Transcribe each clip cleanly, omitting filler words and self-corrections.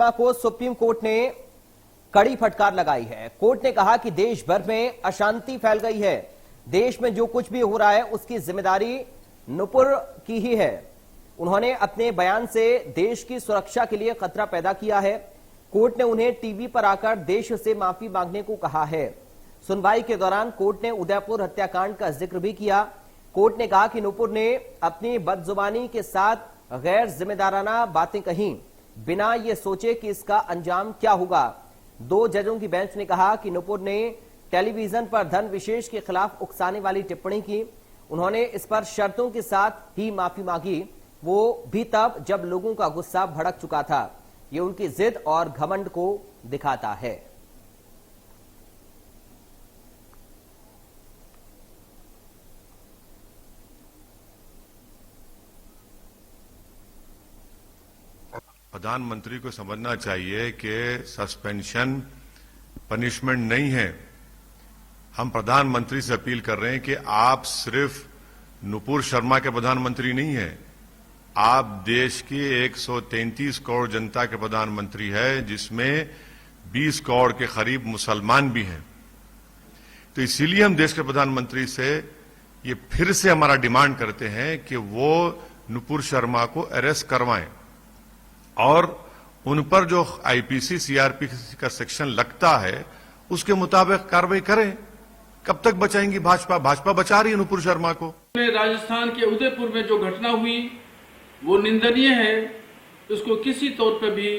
शर्मा को supreme court ने कड़ी फटकार लगाई है। कोर्ट ने कहा कि देश भर में अशांति फैल गई है। देश में जो कुछ भी हो रहा है उसकी जिम्मेदारी नुपुर की ही है। उन्होंने अपने बयान से देश की सुरक्षा के लिए खतरा पैदा किया है। कोर्ट ने उन्हें टीवी पर आकर देश से माफी मांगने को कहा है। सुनवाई के दौरान कोर्ट ने उदयपुर हत्याकांड का जिक्र भी किया। कोर्ट ने कहा कि नुपुर ने अपनी बदजुबानी के साथ गैर जिम्मेदाराना बातें कहीं, बिना ये सोचे कि इसका अंजाम क्या होगा। 2 जजों की बेंच ने कहा कि नुपुर ने टेलीविजन पर धन विशेष के खिलाफ उकसाने वाली टिप्पणी की। उन्होंने इस पर शर्तों के साथ ही माफी मांगी, वो भी तब जब लोगों का गुस्सा भड़क चुका था। ये उनकी जिद और घमंड को दिखाता है। प्रधानमंत्री को समझना चाहिए कि सस्पेंशन पनिशमेंट नहीं है। हम प्रधानमंत्री से अपील कर रहे हैं कि आप सिर्फ नुपुर शर्मा के प्रधानमंत्री नहीं हैं, आप देश की 133 करोड़ जनता के प्रधानमंत्री है, जिसमें 20 करोड़ के करीब मुसलमान भी हैं। तो इसीलिए हम देश के प्रधानमंत्री से ये फिर से हमारा डिमांड करते हैं कि वो नुपुर शर्मा को अरेस्ट करवाएं और उन पर जो आईपीसी सीआरपीसी का सेक्शन लगता है उसके मुताबिक कार्रवाई करें। कब तक बचाएंगी भाजपा? भाजपा बचा रही है नुपुर शर्मा को। राजस्थान के उदयपुर में जो घटना हुई वो निंदनीय है। इसको किसी तौर पर भी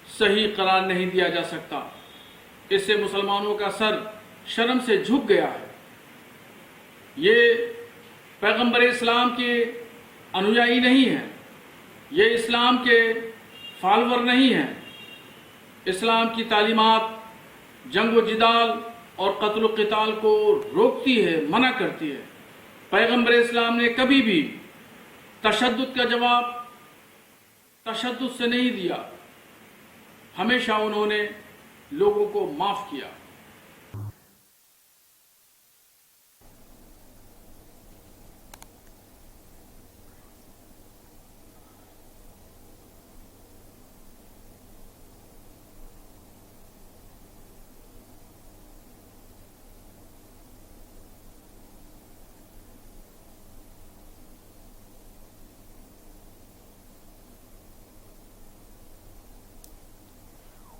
सही करार नहीं दिया जा सकता। इससे मुसलमानों का सर शर्म से झुक गया है। ये पैगंबर इस्लाम के अनुयायी नहीं है, ये इस्लाम के फॉलोअर नहीं है। इस्लाम की तालीमात जंग व जिदाल और कत्ल क़िताल को रोकती है, मना करती है। पैगंबर इस्लाम ने कभी भी तशद्दुद का जवाब तशद्दुद से नहीं दिया। हमेशा उन्होंने लोगों को माफ किया।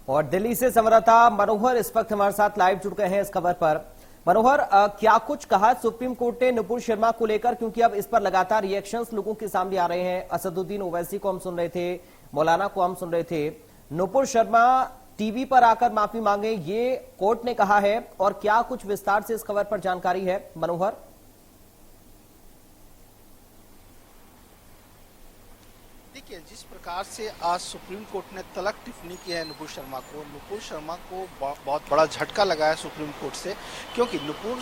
और दिल्ली से संवाददाता मनोहर इस वक्त हमारे साथ लाइव जुड़ गए हैं इस खबर पर। मनोहर, क्या कुछ कहा सुप्रीम कोर्ट ने नुपुर शर्मा को लेकर, क्योंकि अब इस पर लगातार रिएक्शंस लोगों के सामने आ रहे हैं। असदुद्दीन ओवैसी को हम सुन रहे थे, मौलाना को हम सुन रहे थे। नुपुर शर्मा टीवी पर आकर माफी मांगे, ये कोर्ट ने कहा है। और क्या कुछ विस्तार से इस खबर पर जानकारी है मनोहर? देखिए, जिस प्रकार से आज सुप्रीम कोर्ट ने तलक टिप्पणी की है नुपुर शर्मा को बहुत बड़ा झटका लगा है सुप्रीम कोर्ट से, क्योंकि नुपुर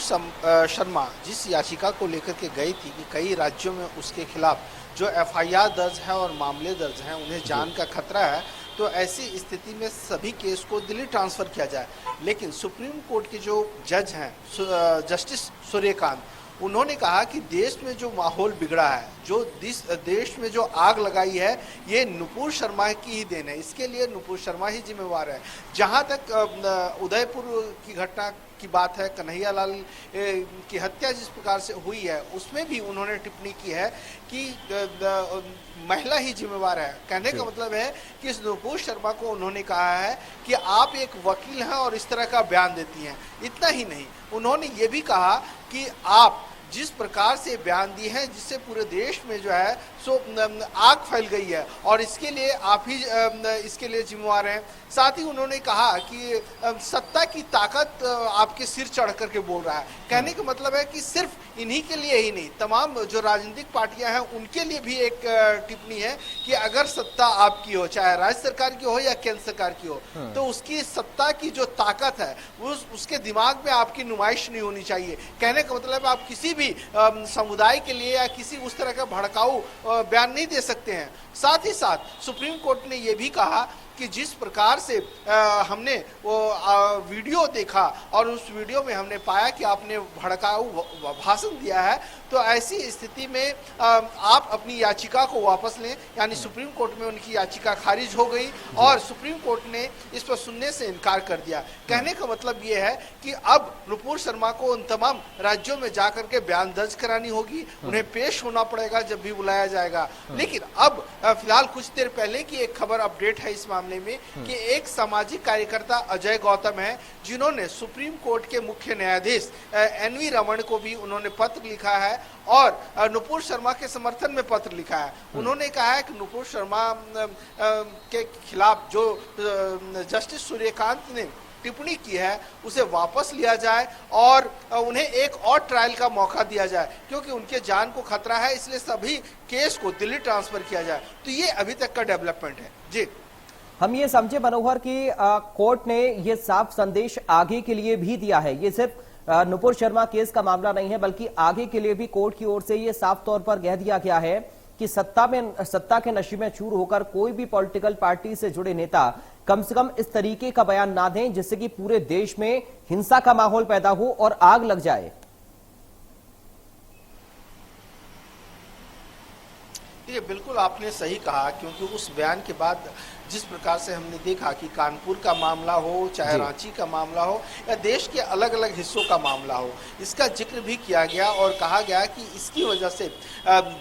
शर्मा जिस याचिका को लेकर के गई थी कि कई राज्यों में उसके खिलाफ जो एफआईआर दर्ज है और मामले दर्ज हैं, उन्हें जान का खतरा है, तो ऐसी स्थिति में सभी केस को दिल्ली ट्रांसफर किया जाए। लेकिन सुप्रीम कोर्ट के जो जज हैं जस्टिस सूर्यकांत, उन्होंने कहा कि देश में जो माहौल बिगड़ा है, जो देश में जो आग लगाई है, ये नुपुर शर्मा की ही देन है। इसके लिए नुपुर शर्मा ही जिम्मेवार है। जहां तक उदयपुर की घटना की बात है, कन्हैया लाल की हत्या जिस प्रकार से हुई है, उसमें भी उन्होंने टिप्पणी की है कि महिला ही जिम्मेवार है। कहने का मतलब है कि इस नुपुर शर्मा को उन्होंने कहा है कि आप एक वकील हैं और इस तरह का बयान देती हैं। इतना ही नहीं, उन्होंने ये भी कहा कि आप जिस प्रकार से बयान दिए हैं, जिससे पूरे देश में जो है सो आग फैल गई है, और इसके लिए आप ही इसके लिए जिम्मेवार हैं। साथ ही उन्होंने कहा कि सत्ता की ताकत आपके सिर चढ़ करके बोल रहा है। कहने का मतलब है कि सिर्फ इन्हीं के लिए ही नहीं, तमाम जो राजनीतिक पार्टियां हैं उनके लिए भी एक टिप्पणी है कि अगर सत्ता आपकी हो, चाहे राज्य सरकार की हो या केंद्र सरकार की हो, तो उसकी सत्ता की जो ताकत है उसके दिमाग में आपकी नुमाइश नहीं होनी चाहिए। कहने का मतलब आप किसी भी समुदाय के लिए या किसी उस तरह का भड़काऊ बयान नहीं दे सकते हैं। साथ ही साथ सुप्रीम कोर्ट ने यह भी कहा कि जिस प्रकार से हमने वो वीडियो देखा और उस वीडियो में हमने पाया कि आपने भड़काऊ भाषण दिया है, तो ऐसी स्थिति में आप अपनी याचिका को वापस लें, यानी सुप्रीम कोर्ट में उनकी याचिका खारिज हो गई और सुप्रीम कोर्ट ने इस पर सुनने से इनकार कर दिया। कहने का मतलब ये है कि अब नुपुर शर्मा को उन तमाम राज्यों में जाकर के बयान दर्ज करानी होगी, उन्हें पेश होना पड़ेगा जब भी बुलाया जाएगा। लेकिन अब फिलहाल कुछ देर पहले की एक खबर अपडेट है इस मामले में कि एक सामाजिक कार्यकर्ता अजय गौतम है, जिन्होंने सुप्रीम कोर्ट के मुख्य न्यायाधीश NV रमन को भी उन्होंने पत्र लिखा है और नुपुर शर्मा के समर्थन में पत्र लिखा है। उन्होंने कहा है कि नुपुर शर्मा के खिलाफ जो जस्टिस सूर्यकांत ने टिप्पणी की है उसे वापस लिया जाए और उन्हें एक और ट्रायल का मौका दिया जाए, क्योंकि उनके जान को खतरा है, इसलिए सभी केस को दिल्ली ट्रांसफर किया जाए। तो ये अभी तक का डेवलपमेंट है। जी, हम ये समझे मनोहर कि कोर्ट ने ये साफ संदेश आगे के लिए भी दिया है, ये सिर्फ नुपुर शर्मा केस का मामला नहीं है बल्कि आगे के लिए भी कोर्ट की ओर से ये साफ तौर पर कह दिया गया है कि सत्ता के नशे में चूर होकर कोई भी पॉलिटिकल पार्टी से जुड़े नेता कम से कम इस तरीके का बयान ना दें जिससे कि पूरे देश में हिंसा का माहौल पैदा हो और आग लग जाए। ये बिल्कुल आपने सही कहा, क्योंकि उस बयान के बाद जिस प्रकार से हमने देखा कि कानपुर का मामला हो, चाहे रांची का मामला हो या देश के अलग अलग हिस्सों का मामला हो, इसका जिक्र भी किया गया और कहा गया कि इसकी वजह से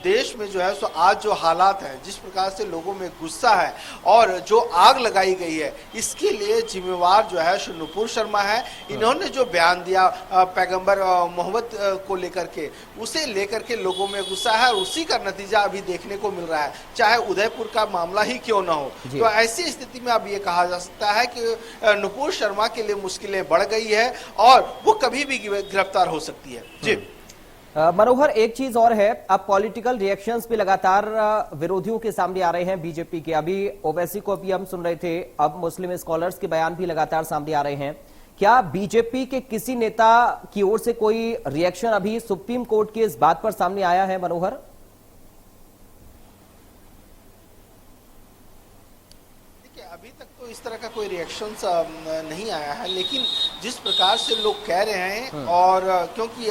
देश में जो है सो आज जो हालात हैं, जिस प्रकार से लोगों में गुस्सा है और जो आग लगाई गई है, इसके लिए जिम्मेवार जो है सो नुपुर शर्मा है। इन्होंने जो बयान दिया पैगंबर मोहम्मद को लेकर के, उसे लेकर के लोगों में गुस्सा है और उसी का नतीजा अभी देखने को मिल रहा है, चाहे उदयपुर का मामला ही क्यों ना हो। तो ऐसी स्थिति में अब ये कहा जा सकता है कि नुपुर शर्मा के लिए मुश्किलें बढ़ गई है और वो कभी भी गिरफ्तार हो सकती है। जी मनोहर, एक चीज और है, अब पॉलिटिकल रिएक्शंस भी लगातार विरोधियों के सामने आ रहे हैं बीजेपी के। अभी ओवैसी को भी हम सुन रहे थे, अब मुस्लिम स्कॉलर्स के बयान भी लगातार सामने आ रहे हैं। क्या बीजेपी के किसी नेता की ओर से कोई रिएक्शन अभी सुप्रीम कोर्ट के इस बात पर सामने आया है मनोहर? अभी तक तो इस तरह का कोई रिएक्शन नहीं आया है, लेकिन जिस प्रकार से लोग कह रहे हैं और क्योंकि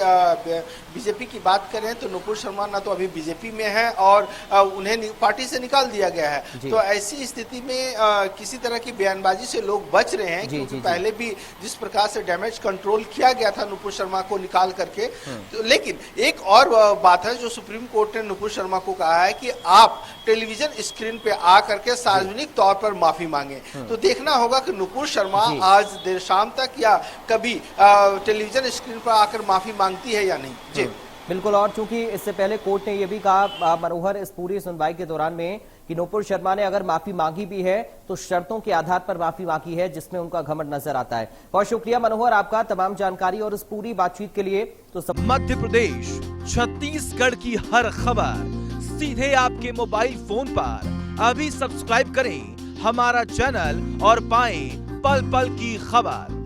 बीजेपी की बात करें तो नुपुर शर्मा ना तो अभी बीजेपी में है और उन्हें पार्टी से निकाल दिया गया है। तो ऐसी स्थिति में किसी तरह की बयानबाजी से लोग बच रहे हैं, क्योंकि पहले भी जिस प्रकार से डैमेज कंट्रोल किया गया था नुपुर शर्मा को निकाल करके। तो लेकिन एक और बात है जो सुप्रीम कोर्ट ने नुपुर शर्मा को कहा है कि आप टेलीविजन स्क्रीन पे आ करके सार्वजनिक तौर पर माफी मांगे। तो देखना होगा कि नुपुर शर्मा आज देर शाम तक या कभी टेलीविजन स्क्रीन पर आकर माफी मांगती है या नहीं। जी बिल्कुल, और चूंकि इससे पहले कोर्ट ने यह भी कहा मनोहर इस पूरी सुनवाई के दौरान में कि नुपुर शर्मा ने अगर माफी मांगी भी है तो शर्तों के आधार पर माफी मांगी है, जिसमें उनका घमंड नजर आता है। बहुत शुक्रिया मनोहर आपका तमाम जानकारी और इस पूरी बातचीत के लिए। तो मध्य प्रदेश छत्तीसगढ़ की हर खबर सीधे आपके मोबाइल फोन पर अभी सब्सक्राइब करें हमारा चैनल और पाएं पल पल की खबर।